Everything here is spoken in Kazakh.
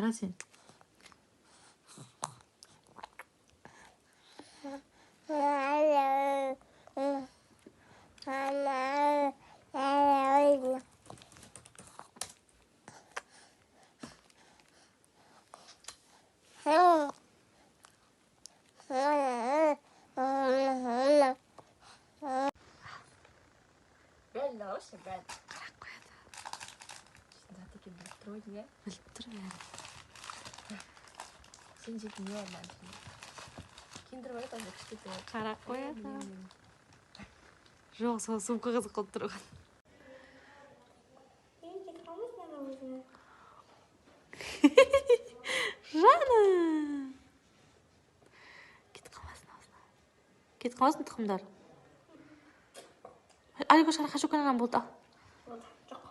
қара сен. Белла, осы бәл. Қарап қояды. Шындаты ке біліп тұрой не? Біліп тұр бәрін. Сен жетін не алман şimdi. Киндер бар еді, кішкентай. Қарап қояды. Жоқ, сол сумка қызық қылып тұрған. Кетіп қалмайсың ана өзіңе. Жаным. Кетіп қалмасын аузына. Кетіп қалмасын тұқымдар. Алико шара қашу каналан болды. Болды, жоқ.